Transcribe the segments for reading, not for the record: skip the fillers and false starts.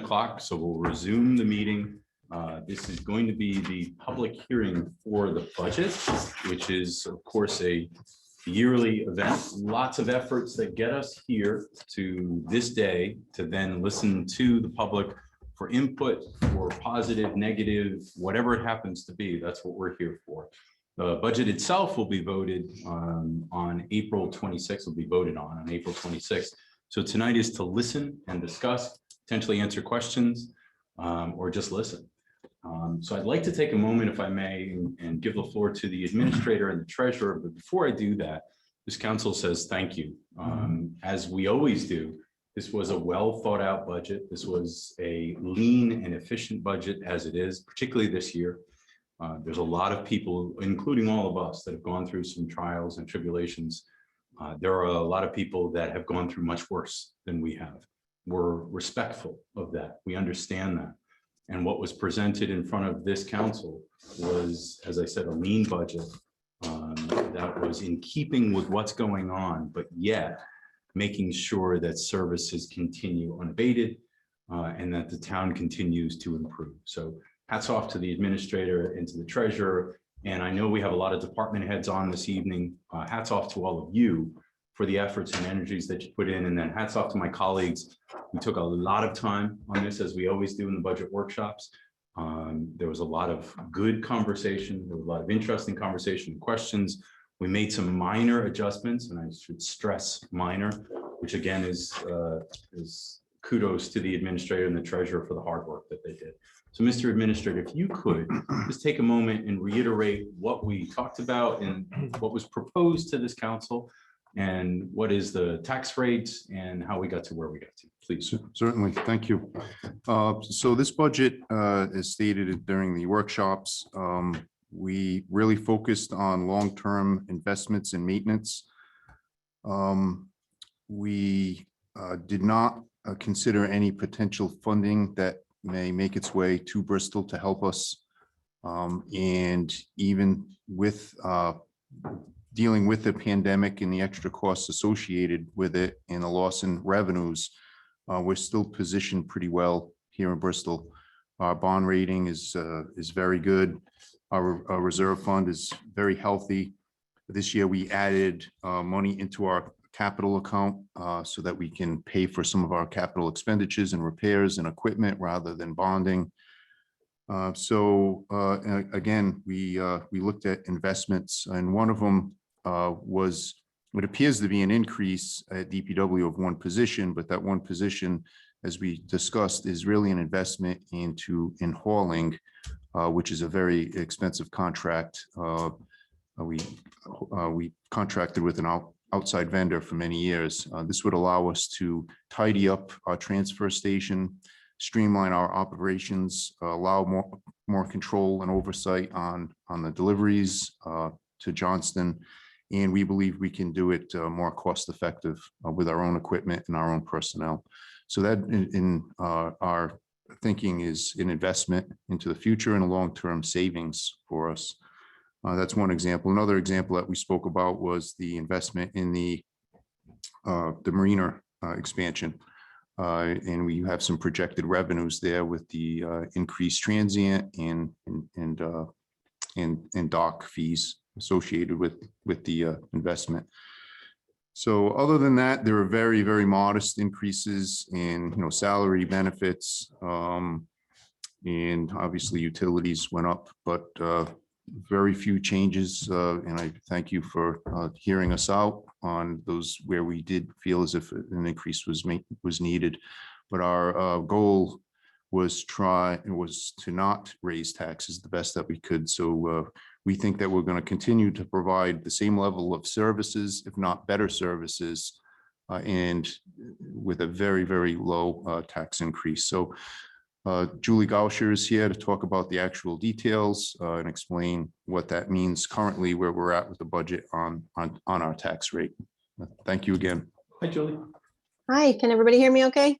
o'clock, so we'll resume the meeting. This is going to be the public hearing for the budget, which is, of course, a yearly event. Lots of efforts that get us here to this day to then listen to the public for input, for positive, negative, whatever it happens to be. That's what we're here for. The budget itself will be voted on April 26th, will be voted on April 26th. So tonight is to listen and discuss, potentially answer questions, or just listen. So I'd like to take a moment, if I may, and give the floor to the administrator and the treasurer. But before I do that, this council says thank you. As we always do, this was a well thought out budget. This was a lean and efficient budget as it is, particularly this year. There's a lot of people, including all of us, that have gone through some trials and tribulations. There are a lot of people that have gone through much worse than we have. We're respectful of that. We understand that. And what was presented in front of this council was, as I said, a lean budget that was in keeping with what's going on, but yet making sure that services continue unabated and that the town continues to improve. So hats off to the administrator and to the treasurer. And I know we have a lot of department heads on this evening. Hats off to all of you for the efforts and energies that you put in. And then hats off to my colleagues. We took a lot of time on this, as we always do in the budget workshops. There was a lot of good conversation. There was a lot of interesting conversation and questions. We made some minor adjustments, and I should stress minor, which again is kudos to the administrator and the treasurer for the hard work that they did. So Mr. Administrator, if you could just take a moment and reiterate what we talked about and what was proposed to this council, and what is the tax rate and how we got to where we got to, please. Certainly, thank you. So this budget, as stated during the workshops, we really focused on long-term investments and maintenance. We did not consider any potential funding that may make its way to Bristol to help us. And even with dealing with the pandemic and the extra costs associated with it and the loss in revenues, we're still positioned pretty well here in Bristol. Our bond rating is very good. Our reserve fund is very healthy. This year we added money into our capital account so that we can pay for some of our capital expenditures and repairs and equipment rather than bonding. Again, we looked at investments, and one of them was, it appears to be an increase at DPW of one position, but that one position, as we discussed, is really an investment in hauling, which is a very expensive contract. We contracted with an outside vendor for many years. This would allow us to tidy up our transfer station, streamline our operations, allow more control and oversight on the deliveries to Johnston. And we believe we can do it more cost effective with our own equipment and our own personnel. So that in our thinking is an investment into the future and a long-term savings for us. That's one example. Another example that we spoke about was the investment in the marina expansion. And we have some projected revenues there with the increased transient and dock fees associated with the investment. So other than that, there are very, very modest increases in salary, benefits, and obviously utilities went up, but very few changes. And I thank you for hearing us out on those where we did feel as if an increase was needed. But our goal was to not raise taxes the best that we could. So we think that we're going to continue to provide the same level of services, if not better services, and with a very, very low tax increase. So Julie Gauscher is here to talk about the actual details and explain what that means currently, where we're at with the budget on our tax rate. Thank you again. Hi, Julie. Hi, can everybody hear me okay?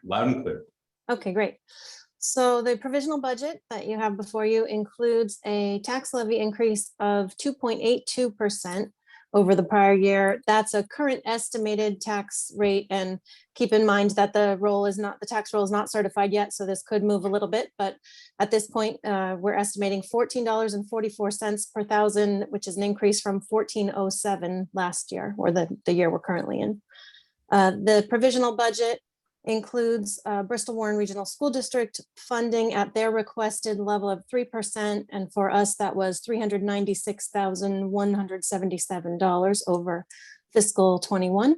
Loud and clear. Okay, great. So the provisional budget that you have before you includes a tax levy increase of 2.82%, over the prior year. That's a current estimated tax rate, and keep in mind that the tax roll is not certified yet, so this could move a little bit, but at this point, we're estimating $14.44 per thousand, which is an increase from $14.07 last year, or the year we're currently in. The provisional budget includes Bristol Warren Regional School District funding at their requested level of 3%. And for us, that was $396,177 over fiscal 21.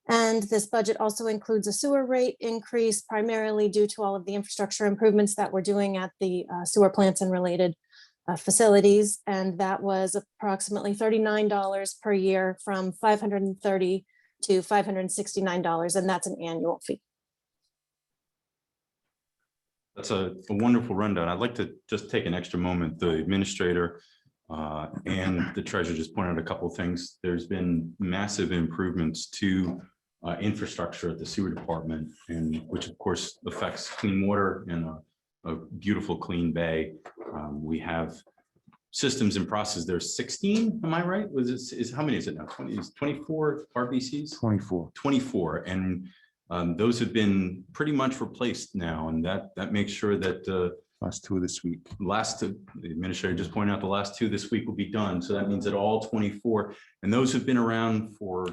And this budget also includes a sewer rate increase, primarily due to all of the infrastructure improvements that we're doing at the sewer plants and related facilities. And that was approximately $39 per year, from $530 to $569, and that's an annual fee. That's a wonderful rundown. I'd like to just take an extra moment. The administrator and the treasurer just pointed out a couple of things. There's been massive improvements to infrastructure at the sewer department, and which of course affects clean water and a beautiful clean bay. We have systems in process. There's 16, am I right? How many is it now? 24 RBCs? 24. 24, and those have been pretty much replaced now, and that makes sure that Last two of this week. the administrator just pointed out the last two this week will be done. So that means that all 24, and those have been around for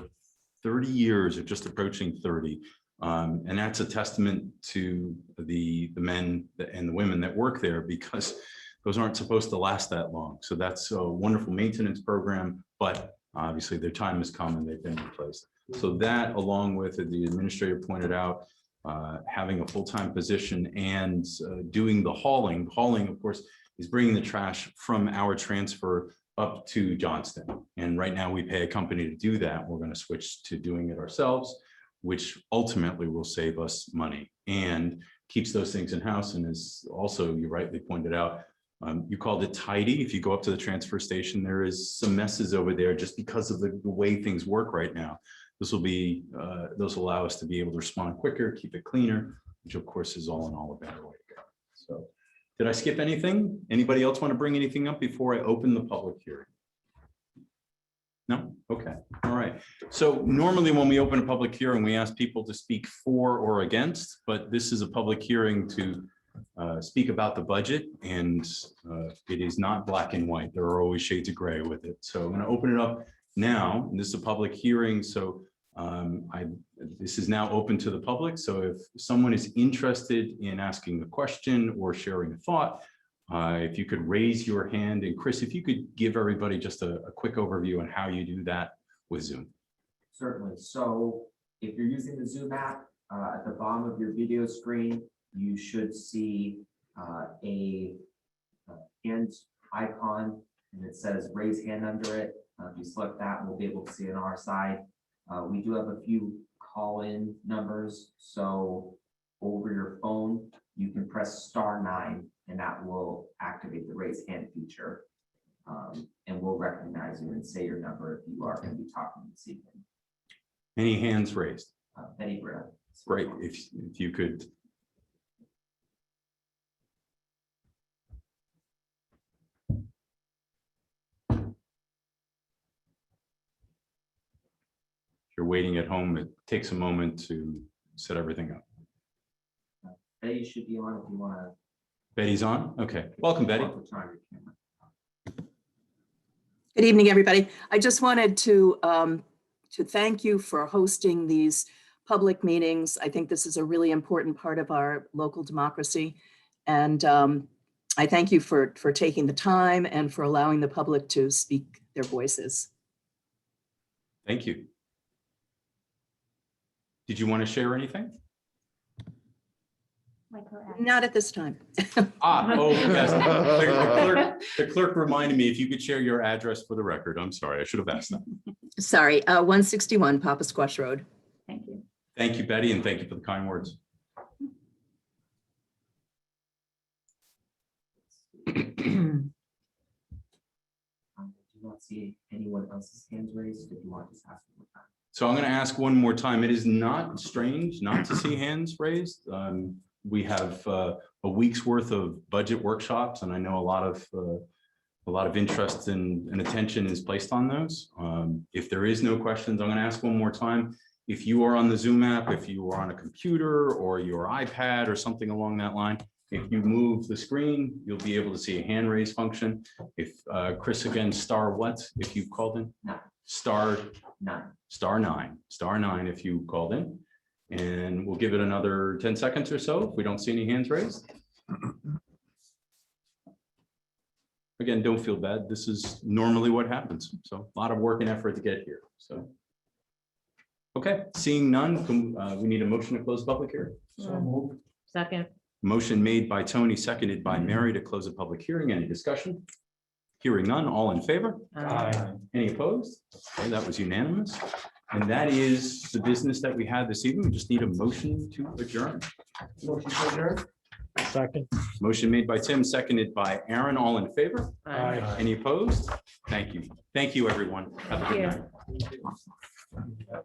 30 years, or just approaching 30. And that's a testament to the men and the women that work there, because those aren't supposed to last that long. So that's a wonderful maintenance program, but obviously their time has come and they've been replaced. So that, along with, the administrator pointed out, having a full-time position and doing the hauling. Hauling, of course, is bringing the trash from our transfer up to Johnston. And right now we pay a company to do that. We're going to switch to doing it ourselves, which ultimately will save us money and keeps those things in-house. And as also you rightly pointed out, you called it tidy. If you go up to the transfer station, there is some messes over there just because of the way things work right now. This will allow us to be able to respond quicker, keep it cleaner, which of course is all in all a better way to go. So did I skip anything? Anybody else want to bring anything up before I open the public hearing? No? Okay. All right. So normally when we open a public hearing, we ask people to speak for or against, but this is a public hearing to speak about the budget, and it is not black and white. There are always shades of gray with it. So I'm going to open it up now, and this is a public hearing. So this is now open to the public. So if someone is interested in asking a question or sharing a thought, if you could raise your hand, and Chris, if you could give everybody just a quick overview on how you do that with Zoom. Certainly. So if you're using the Zoom app, at the bottom of your video screen, you should see a hand icon, and it says raise hand under it. If you select that, we'll be able to see it on our side. We do have a few call-in numbers. So over your phone, you can press *9, and that will activate the raise hand feature. And we'll recognize you and say your number if you are going to be talking this evening. Any hands raised? Betty Britta. Great. If you could. If you're waiting at home, it takes a moment to set everything up. Betty should be on if you want to. Betty's on? Okay. Welcome, Betty. Good evening, everybody. I just wanted to thank you for hosting these public meetings. I think this is a really important part of our local democracy. And I thank you for taking the time and for allowing the public to speak their voices. Thank you. Did you want to share anything? Not at this time. Oh, yes. The clerk reminded me if you could share your address for the record. I'm sorry, I should have asked that. Sorry, 161 Papa Squash Road. Thank you. Thank you, Betty, and thank you for the kind words. I do not see anyone else's hands raised. If you want to just ask one more time. So I'm going to ask one more time. It is not strange not to see hands raised. We have a week's worth of budget workshops, and I know a lot a lot of interest and attention is placed on those. If there is no questions, I'm going to ask one more time. If you are on the Zoom app, if you are on a computer or your iPad or something along that line, if you move the screen, you'll be able to see a hand raise function. If Chris, again, star what if you've called in? No. Star None. star nine if you called in. And we'll give it another 10 seconds or so if we don't see any hands raised. Again, don't feel bad. This is normally what happens. So a lot of work and effort to get here. So. Okay, seeing none, we need a motion to close the public hearing. Second. Motion made by Tony, seconded by Mary to close a public hearing. Any discussion? Hearing none, all in favor? Any opposed? Okay, that was unanimous. And that is the business that we had this evening. We just need a motion to adjourn. Motion to adjourn? Second. Motion made by Tim, seconded by Aaron. All in favor? Aye. Any opposed? Thank you. Thank you, everyone. Have a good Thank night.